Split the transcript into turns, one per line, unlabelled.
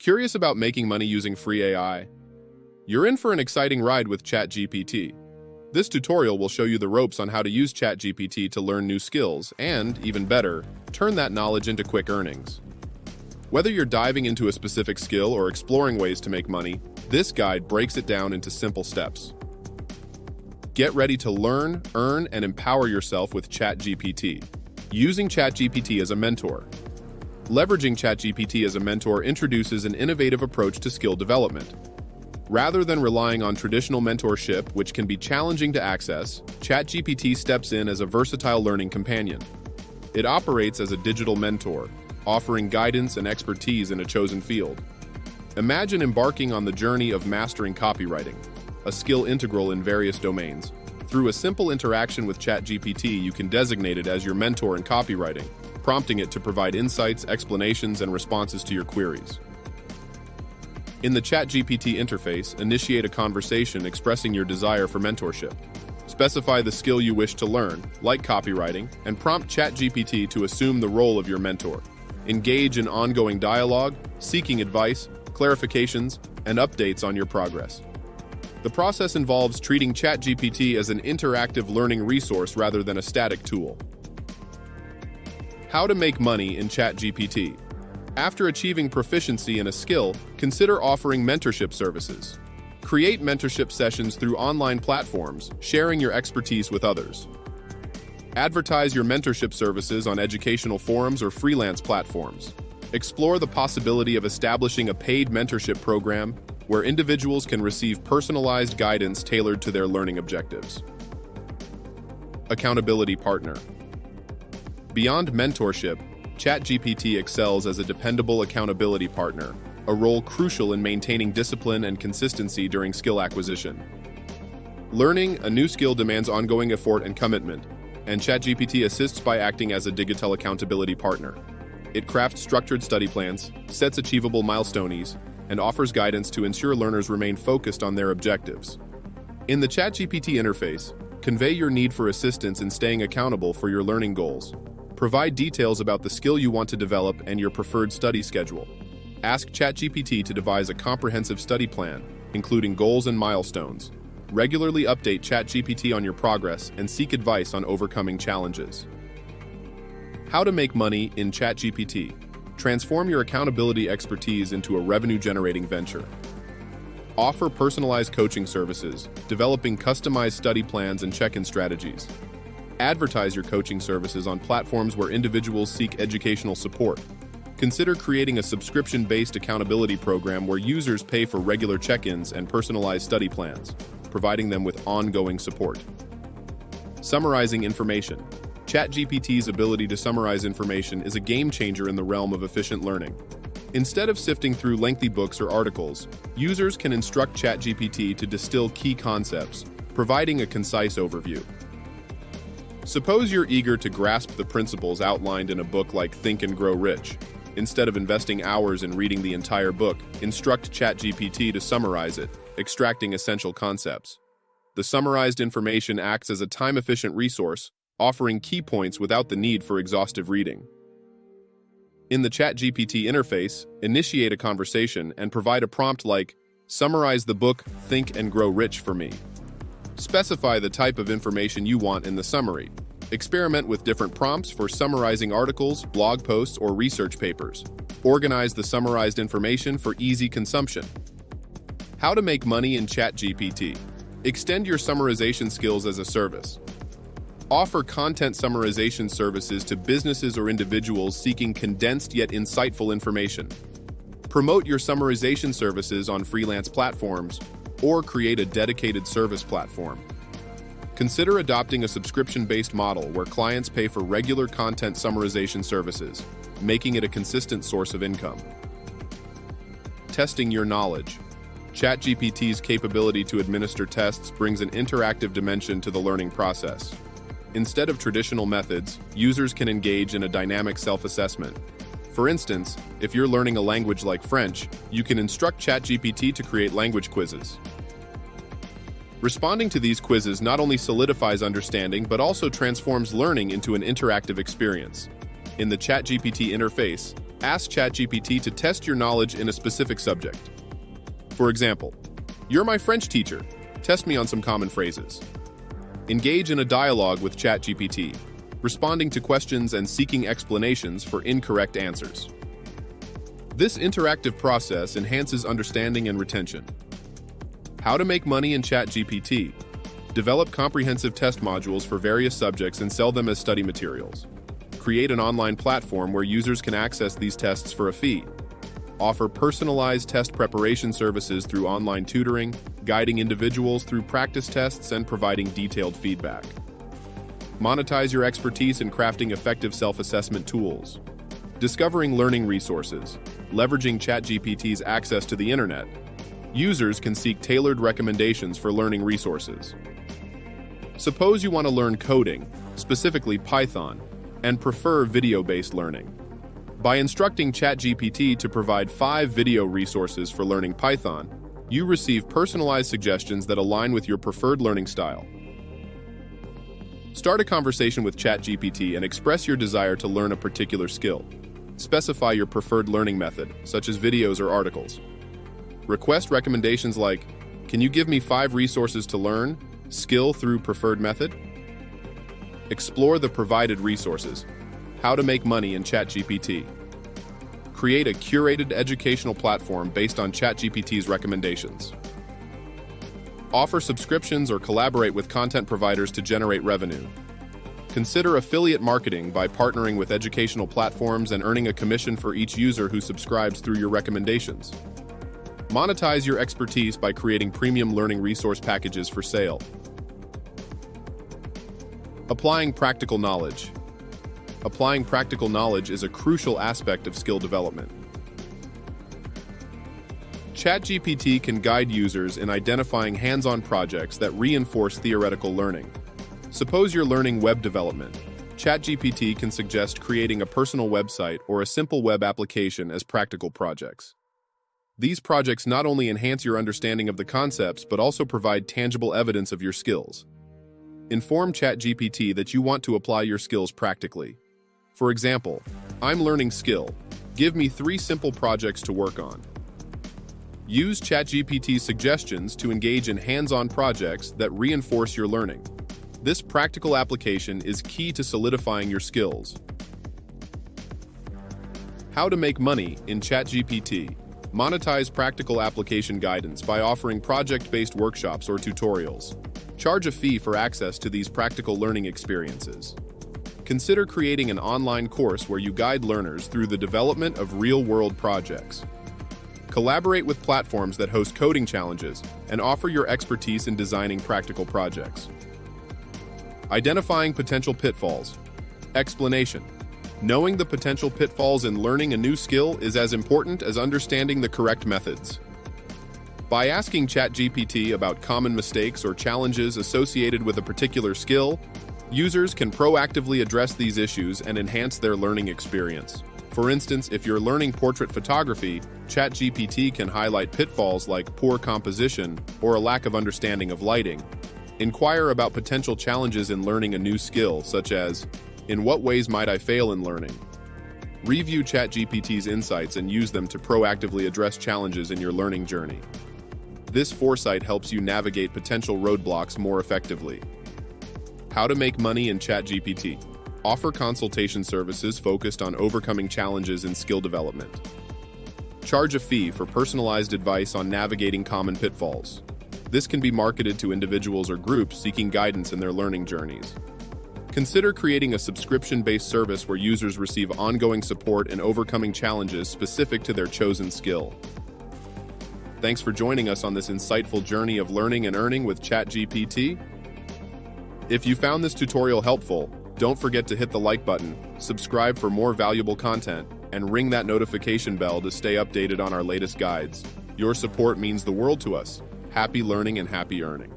Curious about making money using free AI? You're in for an exciting ride with ChatGPT. This tutorial will show you the ropes on how to use ChatGPT to learn new skills and, even better, turn that knowledge into quick earnings. Whether you're diving into a specific skill or exploring ways to make money, this guide breaks it down into simple steps. Get ready to learn, earn, and empower yourself with ChatGPT. Using ChatGPT as a mentor. Leveraging ChatGPT as a mentor introduces an innovative approach to skill development. Rather than relying on traditional mentorship, which can be challenging to access, ChatGPT steps in as a versatile learning companion. It operates as a digital mentor, offering guidance and expertise in a chosen field. Imagine embarking on the journey of mastering copywriting, a skill integral in various domains. Through a simple interaction with ChatGPT, you can designate it as your mentor in copywriting, prompting it to provide insights, explanations, and responses to your queries. In the ChatGPT interface, initiate a conversation expressing your desire for mentorship. Specify the skill you wish to learn, like copywriting, and prompt ChatGPT to assume the role of your mentor. Engage in ongoing dialogue, seeking advice, clarifications, and updates on your progress. The process involves treating ChatGPT as an interactive learning resource rather than a static tool. How to make money in ChatGPT. After achieving proficiency in a skill, consider offering mentorship services. Create mentorship sessions through online platforms, sharing your expertise with others. Advertise your mentorship services on educational forums or freelance platforms. Explore the possibility of establishing a paid mentorship program where individuals can receive personalized guidance tailored to their learning objectives. Accountability partner. Beyond mentorship, ChatGPT excels as a dependable accountability partner, a role crucial in maintaining discipline and consistency during skill acquisition. Learning a new skill demands ongoing effort and commitment, and ChatGPT assists by acting as a digital accountability partner. It crafts structured study plans, sets achievable milestones, and offers guidance to ensure learners remain focused on their objectives. In the ChatGPT interface, convey your need for assistance in staying accountable for your learning goals. Provide details about the skill you want to develop and your preferred study schedule. Ask ChatGPT to devise a comprehensive study plan, including goals and milestones. Regularly update ChatGPT on your progress and seek advice on overcoming challenges. How to make money in ChatGPT. Transform your accountability expertise into a revenue-generating venture. Offer personalized coaching services, developing customized study plans and check-in strategies. Advertise your coaching services on platforms where individuals seek educational support. Consider creating a subscription-based accountability program where users pay for regular check-ins and personalized study plans, providing them with ongoing support. Summarizing information. ChatGPT's ability to summarize information is a game-changer in the realm of efficient learning. Instead of sifting through lengthy books or articles, users can instruct ChatGPT to distill key concepts, providing a concise overview. Suppose you're eager to grasp the principles outlined in a book like Think and Grow Rich. Instead of investing hours in reading the entire book, instruct ChatGPT to summarize it, extracting essential concepts. The summarized information acts as a time-efficient resource, offering key points without the need for exhaustive reading. In the ChatGPT interface, initiate a conversation and provide a prompt like, "Summarize the book Think and Grow Rich for me." Specify the type of information you want in the summary. Experiment with different prompts for summarizing articles, blog posts, or research papers. Organize the summarized information for easy consumption. How to make money in ChatGPT. Extend your summarization skills as a service. Offer content summarization services to businesses or individuals seeking condensed yet insightful information. Promote your summarization services on freelance platforms or create a dedicated service platform. Consider adopting a subscription-based model where clients pay for regular content summarization services, making it a consistent source of income. Testing your knowledge. ChatGPT's capability to administer tests brings an interactive dimension to the learning process. Instead of traditional methods, users can engage in a dynamic self-assessment. For instance, if you're learning a language like French, you can instruct ChatGPT to create language quizzes. Responding to these quizzes not only solidifies understanding but also transforms learning into an interactive experience. In the ChatGPT interface, Ask ChatGPT to test your knowledge in a specific subject. For example, "You're my French teacher. Test me on some common phrases." Engage in a dialogue with ChatGPT, responding to questions and seeking explanations for incorrect answers. This interactive process enhances understanding and retention. How to make money in ChatGPT. Develop comprehensive test modules for various subjects and sell them as study materials. Create an online platform where users can access these tests for a fee. Offer personalized test preparation services through online tutoring, guiding individuals through practice tests and providing detailed feedback. Monetize your expertise in crafting effective self-assessment tools. Discovering learning resources. Leveraging ChatGPT's access to the internet, users can seek tailored recommendations for learning resources. Suppose you want to learn coding, specifically Python, and prefer video-based learning. By instructing ChatGPT to provide 5 video resources for learning Python, you receive personalized suggestions that align with your preferred learning style. Start a conversation with ChatGPT and express your desire to learn a particular skill. Specify your preferred learning method, such as videos or articles. Request recommendations like, "Can you give me 5 resources to learn skill through preferred method?" Explore the provided resources. How to make money in ChatGPT. Create a curated educational platform based on ChatGPT's recommendations. Offer subscriptions or collaborate with content providers to generate revenue. Consider affiliate marketing by partnering with educational platforms and earning a commission for each user who subscribes through your recommendations. Monetize your expertise by creating premium learning resource packages for sale. Applying practical knowledge. Applying practical knowledge is a crucial aspect of skill development. ChatGPT can guide users in identifying hands-on projects that reinforce theoretical learning. Suppose you're learning web development. ChatGPT can suggest creating a personal website or a simple web application as practical projects. These projects not only enhance your understanding of the concepts, but also provide tangible evidence of your skills. Inform ChatGPT that you want to apply your skills practically. For example, "I'm learning skill. Give me 3 simple projects to work on." Use ChatGPT's suggestions to engage in hands-on projects that reinforce your learning. This practical application is key to solidifying your skills. How to make money in ChatGPT. Monetize practical application guidance by offering project-based workshops or tutorials. Charge a fee for access to these practical learning experiences. Consider creating an online course where you guide learners through the development of real-world projects. Collaborate with platforms that host coding challenges and offer your expertise in designing practical projects. Identifying potential pitfalls. Explanation. Knowing the potential pitfalls in learning a new skill is as important as understanding the correct methods. By asking ChatGPT about common mistakes or challenges associated with a particular skill, users can proactively address these issues and enhance their learning experience. For instance, if you're learning portrait photography, ChatGPT can highlight pitfalls like poor composition or a lack of understanding of lighting. Inquire about potential challenges in learning a new skill, such as, "In what ways might I fail in learning?" Review ChatGPT's insights and use them to proactively address challenges in your learning journey. This foresight helps you navigate potential roadblocks more effectively. How to make money in ChatGPT. Offer consultation services focused on overcoming challenges in skill development. Charge a fee for personalized advice on navigating common pitfalls. This can be marketed to individuals or groups seeking guidance in their learning journeys. Consider creating a subscription-based service where users receive ongoing support in overcoming challenges specific to their chosen skill. Thanks for joining us on this insightful journey of learning and earning with ChatGPT. If you found this tutorial helpful, don't forget to hit the like button, subscribe for more valuable content, and ring that notification bell to stay updated on our latest guides. Your support means the world to us. Happy learning and happy earning.